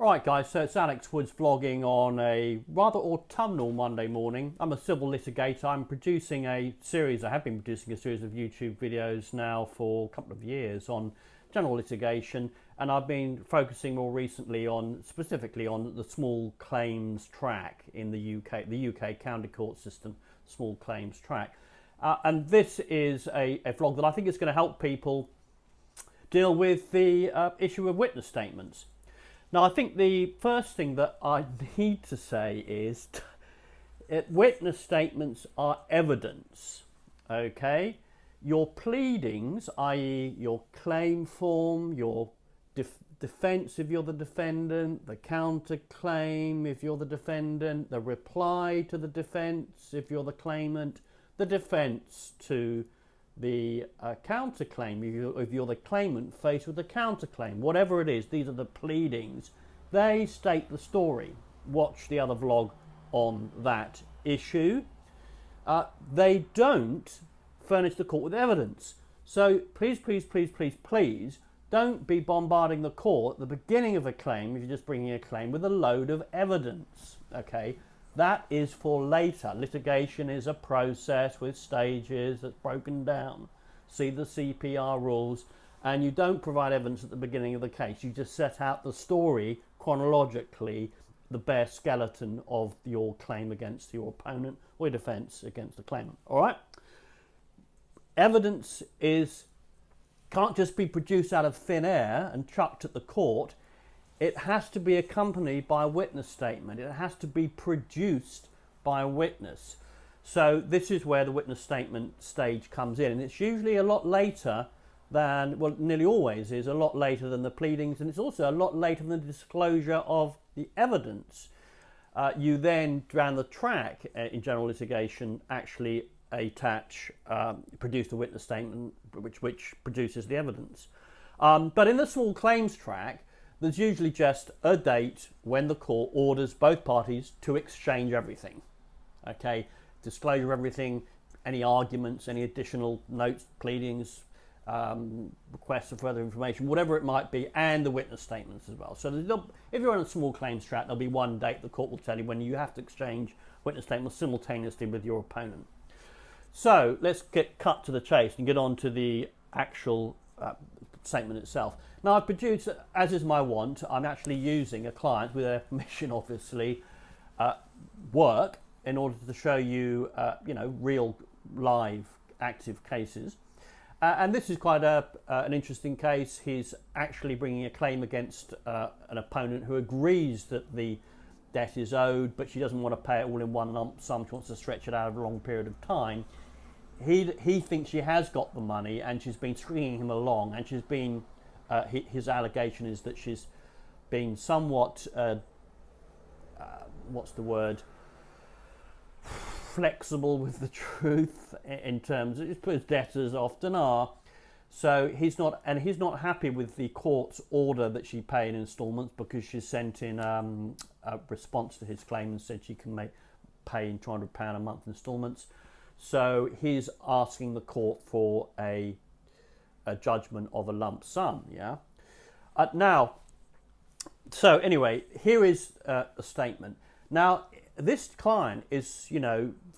Right guys, so it's Alex Woods vlogging on a rather autumnal Monday morning. I'm a civil litigator. I'm producing a series, I have been producing a series of YouTube videos now for a couple of years on general litigation, and I've been focusing more recently on, specifically on the small claims track in the UK county court system, small claims track. And this is a vlog that I think is going to help people deal with the issue of witness statements. Now, I think the first thing that I need to say is witness statements are evidence, okay? Your pleadings, i.e. your claim form, your defence if you're the defendant, the counterclaim if you're the defendant, the reply to the defence if you're the claimant, the defence to the counterclaim if you're the claimant faced with a counterclaim, whatever it is, these are the pleadings. They state the story. Watch the other vlog on that issue. They don't furnish the court with evidence. So please, please, please, please, please don't be bombarding the court at the beginning of a claim if you're just bringing a claim with a load of evidence, okay? That is for later. Litigation is a process with stages that's broken down. See the CPR rules, and you don't provide evidence at the beginning of the case. You just set out the story chronologically, the bare skeleton of your claim against your opponent or your defence against the claimant. All right? Evidence can't just be produced out of thin air and chucked at the court. It has to be accompanied by a witness statement. It has to be produced by a witness. So this is where the witness statement stage comes in. And it's usually a lot later than, well, nearly always is a lot later than the pleadings. And it's also a lot later than the disclosure of the evidence. You then, down the track in general litigation, actually produce the witness statement which produces the evidence. But in the small claims track, there's usually just a date when the court orders both parties to exchange everything. Okay, disclosure of everything, any arguments, any additional notes, pleadings, requests for further information, whatever it might be, and the witness statements as well. So if you're on a small claims track, there'll be one date the court will tell you when you have to exchange witness statements simultaneously with your opponent. So let's get cut to the chase and get on to the actual statement itself. Now, I've produced, as is my wont, I'm actually using a client with their permission, obviously, work in order to show you, real, live, active cases. And this is quite an interesting case. He's actually bringing a claim against an opponent who agrees that the debt is owed, but she doesn't want to pay it all in one lump sum. She wants to stretch it out over a long period of time. He thinks she has got the money, and she's been stringing him along, and she's been his allegation is that she's been somewhat what's the word, flexible with the truth in terms of, as debtors often are. So he's not happy with the court's order that she pay in instalments, because she sent in a response to his claim and said she can pay in £200 a month instalments. So he's asking the court for a judgment of a lump sum, yeah? Now, so anyway, here is a statement. Now, this client is,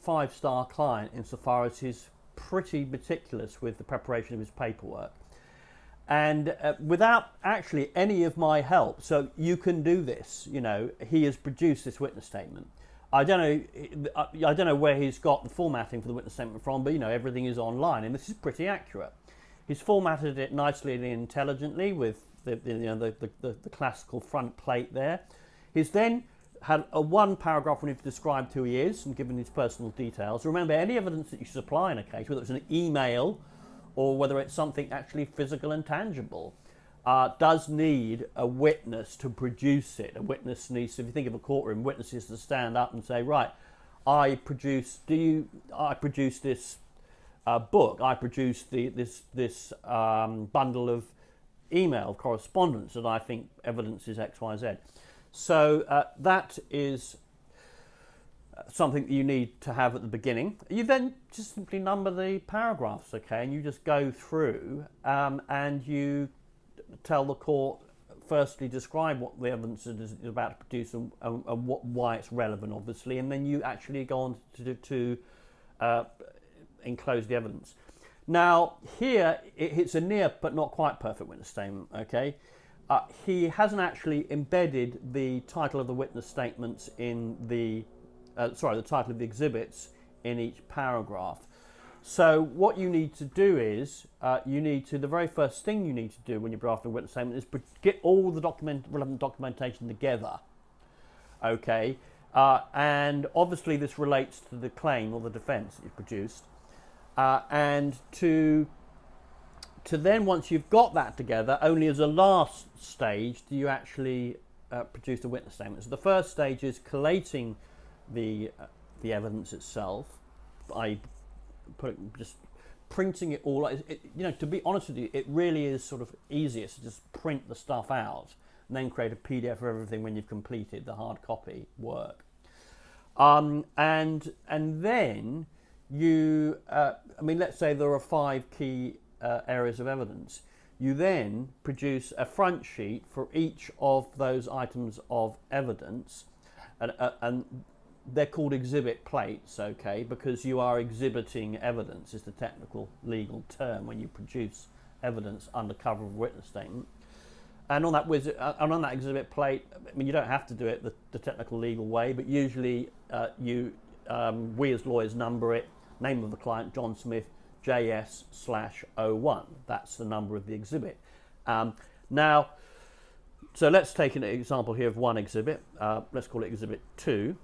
five-star client insofar as he's pretty meticulous with the preparation of his paperwork. And without actually any of my help, so you can do this, he has produced this witness statement. I don't know where he's got the formatting for the witness statement from, but everything is online, and this is pretty accurate. He's formatted it nicely and intelligently with the classical front plate there. He's then had a one paragraph when he's described who he is and given his personal details. Remember, any evidence that you supply in a case, whether it's an email or whether it's something actually physical and tangible, does need a witness to produce it. A witness needs, if you think of a courtroom, witnesses to stand up and say, right, I produced this book, I produced this bundle of email correspondence that I think evidence is X, Y, Z. So that is something that you need to have at the beginning. You then just simply number the paragraphs, okay, and you just go through and you tell the court firstly describe what the evidence is about to produce and why it's relevant, obviously, and then you actually go on to enclose the evidence. Now, here it's a near but not quite perfect witness statement, okay? He hasn't actually embedded the title of the witness statements in the, the title of the exhibits in each paragraph. So what you need to do is, the very first thing you need to do when you're drafting a witness statement is get all the relevant documentation together, okay? And obviously this relates to the claim or the defence that you've produced. And to then, once you've got that together, only as a last stage do you actually produce the witness statement. So the first stage is collating the evidence itself. Just printing it all. To be honest with you, it really is sort of easiest to just print the stuff out and then create a PDF of everything when you've completed the hard copy work. And then you, let's say there are 5 key areas of evidence. You then produce a front sheet for each of those items of evidence, and they're called exhibit plates, okay, because you are exhibiting evidence, is the technical legal term when you produce evidence under cover of a witness statement. And on that exhibit plate, you don't have to do it the technical legal way, but usually we as lawyers number it, name of the client, John Smith, JS/01. That's the number of the exhibit. Now, so let's take an example here of one exhibit. Let's call it Exhibit 2.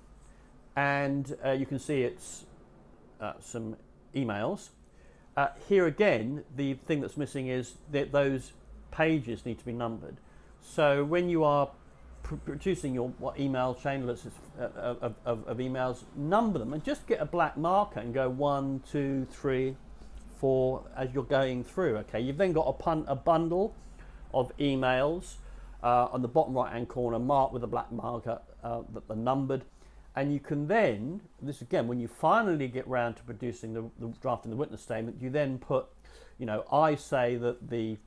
And you can see it's some emails. Here again, the thing that's missing is that those pages need to be numbered. So when you are producing your email chain of emails, number them and just get a black marker and go 1, 2, 3, 4 as you're going through. Okay, you've then got a bundle of emails on the bottom right hand corner marked with a black marker that are numbered. And you can then, this again, when you finally get round to producing the drafting the witness statement, you then put, I say that the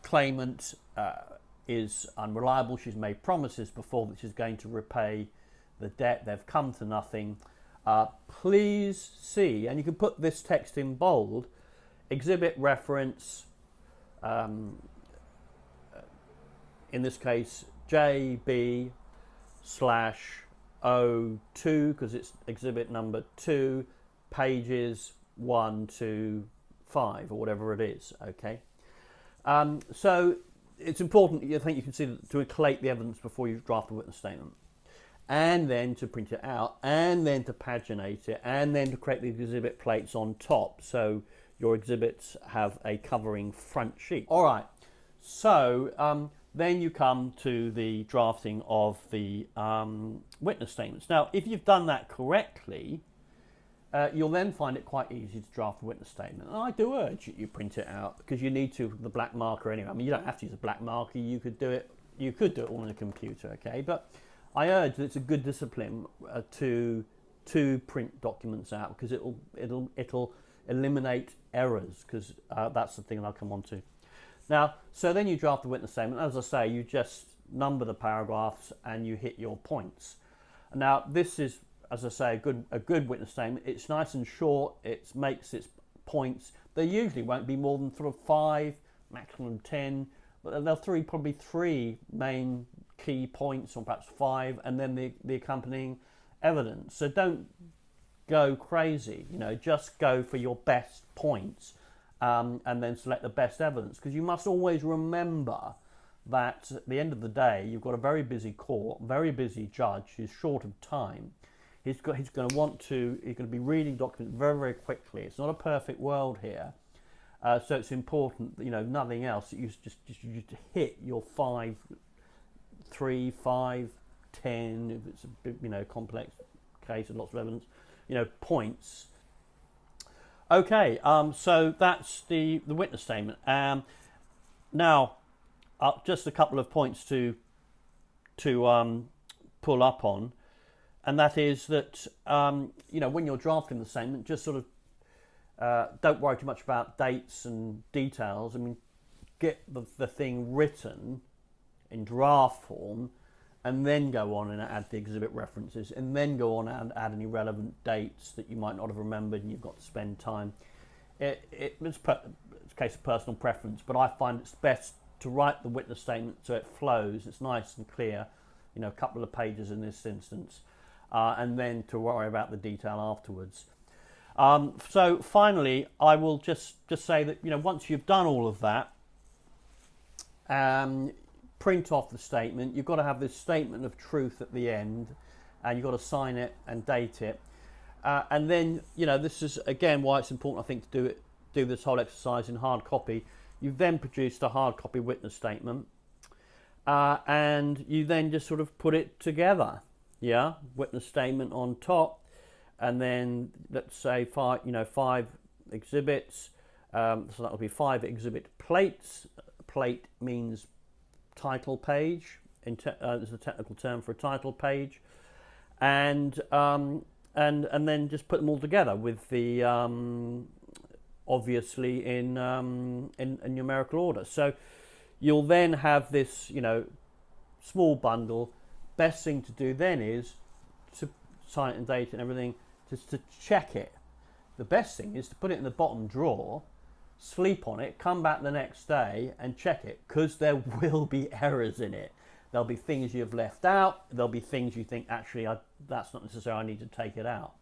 claimant is unreliable. She's made promises before that she's going to repay the debt. They've come to nothing. Please see, and you can put this text in bold, exhibit reference, in this case, JB/02, because it's exhibit number 2, pages 1 to 5 or whatever it is, okay? So it's important, I think you can see, to collate the evidence before you draft a witness statement, and then to print it out, and then to paginate it, and then to create the exhibit plates on top so your exhibits have a covering front sheet. All right, so then you come to the drafting of the witness statements. Now, if you've done that correctly, you'll then find it quite easy to draft a witness statement. And I do urge that you print it out, because you need to with the black marker anyway. You don't have to use a black marker. You could do it all on a computer, okay? But I urge that it's a good discipline to print documents out, because it'll eliminate errors, because that's the thing I'll come on to. Now, so then you draft the witness statement. As I say, you just number the paragraphs and you hit your points. Now, this is, as I say, a good witness statement. It's nice and short. It makes its points. They usually won't be more than sort of 5, maximum 10. But they'll probably 3 main key points, or perhaps 5, and then the accompanying evidence. So don't go crazy. Just go for your best points. And then select the best evidence, because you must always remember that at the end of the day, you've got a very busy court, very busy judge who's short of time. He's going to be reading documents very, very quickly. It's not a perfect world here, so it's important, nothing else. You just hit your 5, 3, 5, 10 if it's a bit, complex case with lots of evidence, points. Okay, so that's the witness statement. Now, just a couple of points to pull up on, and that is that when you're drafting the statement, just sort of don't worry too much about dates and details. get the thing written in draft form, and then go on and add the exhibit references, and then go on and add any relevant dates that you might not have remembered and you've got to spend time. It's a case of personal preference, but I find it's best to write the witness statement so it flows, it's nice and clear, you know, a couple of pages in this instance, and then to worry about the detail afterwards. So finally, I will just say that, you know, once you've done all of that, print off the statement. You've got to have this statement of truth at the end, and you've got to sign it and date it. And then, you know, this is again why it's important, I think, to do this whole exercise in hard copy. You've then produced a hard copy witness statement, and you then just sort of put it together. Yeah, witness statement on top, and then let's say five exhibits. So that'll be 5 exhibit plates. Plate means title page. There's a technical term for a title page, and then just put them all together with the obviously in numerical order. So you'll then have this, you know, small bundle. Best thing to do then is to sign it and date it and everything, just to check it. The best thing is to put it in the bottom drawer, sleep on it, come back the next day and check it, because there will be errors in it. There'll be things you've left out. There'll be things you think, actually, that's not necessary, I need to take it out.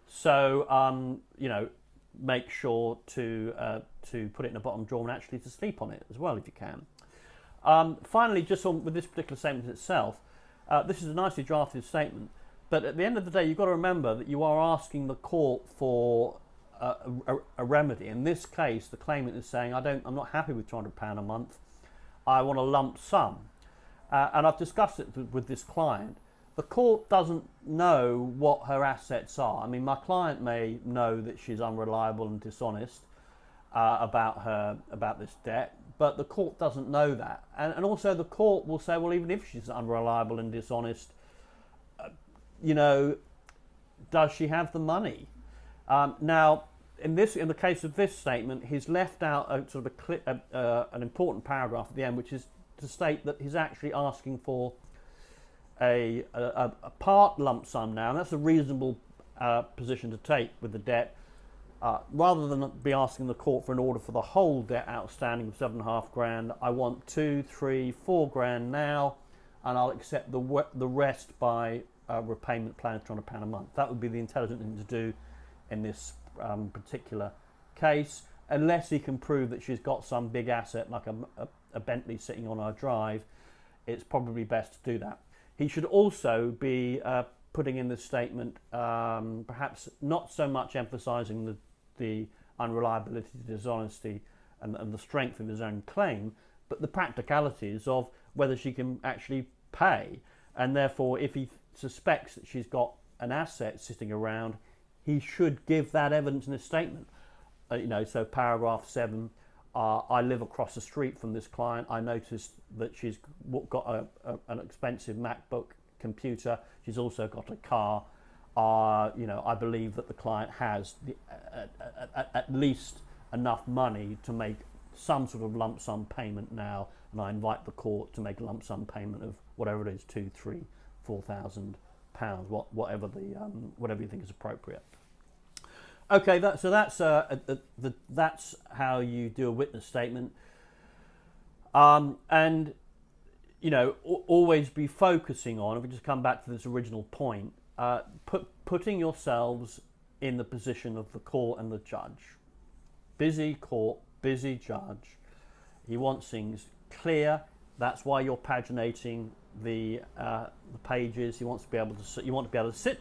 So, you know, make sure to put it in the bottom drawer and actually to sleep on it as well if you can. Finally, just with this particular statement itself, this is a nicely drafted statement, but at the end of the day, you've got to remember that you are asking the court for a remedy. In this case, the claimant is saying, I'm not happy with £200 a month. I want a lump sum. And I've discussed it with this client. The court doesn't know what her assets are. I mean, my client may know that she's unreliable and dishonest about this debt, but the court doesn't know that. And also the court will say, well, even if she's unreliable and dishonest, you know, does she have the money? Now, in the case of this statement, he's left out an important paragraph at the end, which is to state that he's actually asking for a part lump sum now, and that's a reasonable position to take with the debt, rather than be asking the court for an order for the whole debt outstanding of £7.5 grand. I want 2, 3, 4 grand now, and I'll accept the rest by repayment plan of £200 a month. That would be the intelligent thing to do in this particular case, unless he can prove that she's got some big asset like a Bentley sitting on her drive. It's probably best to do that. He should also be putting in the statement, perhaps not so much emphasising the unreliability, dishonesty, and the strength of his own claim, but the practicalities of whether she can actually pay. And therefore, if he suspects that she's got an asset sitting around, he should give that evidence in his statement. You know, so paragraph 7. I live across the street from this client. I noticed that she's got an expensive MacBook computer. She's also got a car. You know, I believe that the client has at least enough money to make some sort of lump sum payment now, and I invite the court to make a lump sum payment of whatever it is, £2,000, £3,000, £4,000, whatever you think is appropriate. Okay, that's how you do a witness statement, and you know, always be focusing on. If we just come back to this original point, putting yourselves in the position of the court and the judge. Busy court, busy judge. He wants things clear. That's why you're paginating the pages. You want to be able to sit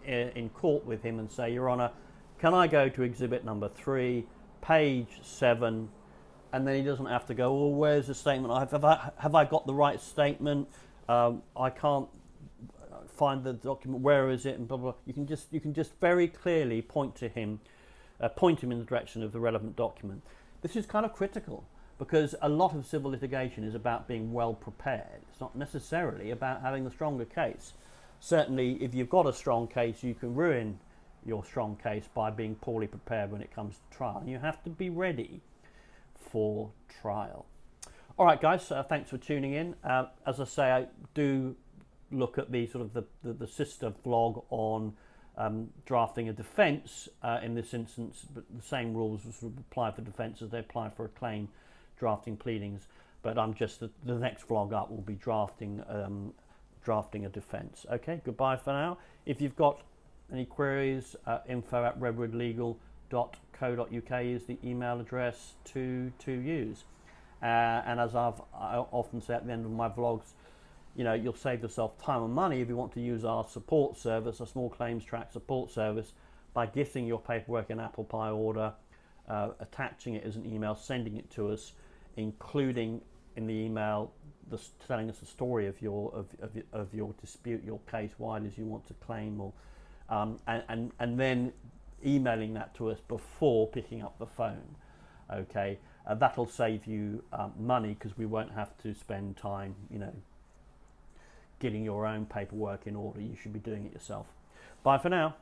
in court with him and say, Your Honour, can I go to exhibit number 3, page 7, and then he doesn't have to go, well, where's the statement? Have I got the right statement? I can't find the document. Where is it? And blah, blah. You can just very clearly point him in the direction of the relevant document. This is kind of critical, because a lot of civil litigation is about being well prepared. It's not necessarily about having the stronger case. Certainly, if you've got a strong case, you can ruin your strong case by being poorly prepared when it comes to trial. You have to be ready for trial. All right, guys, thanks for tuning in. As I say, I do look at the sort of the sister vlog on drafting a defence in this instance, but the same rules would apply for defence as they apply for a claim, drafting pleadings. But I'm just the next vlog up will be drafting a defence. Okay, goodbye for now. If you've got any queries, info@redwoodlegal.co.uk is the email address to use. And as I often say at the end of my vlogs, you know, you'll save yourself time and money if you want to use our support service, a small claims track support service, by gifting your paperwork in apple pie order, attaching it as an email, sending it to us, including in the email telling us the story of your dispute, your case, why it is you want to claim, or and then emailing that to us before picking up the phone. Okay, that'll save you money, because we won't have to spend time, you know, getting your own paperwork in order. You should be doing it yourself. Bye for now.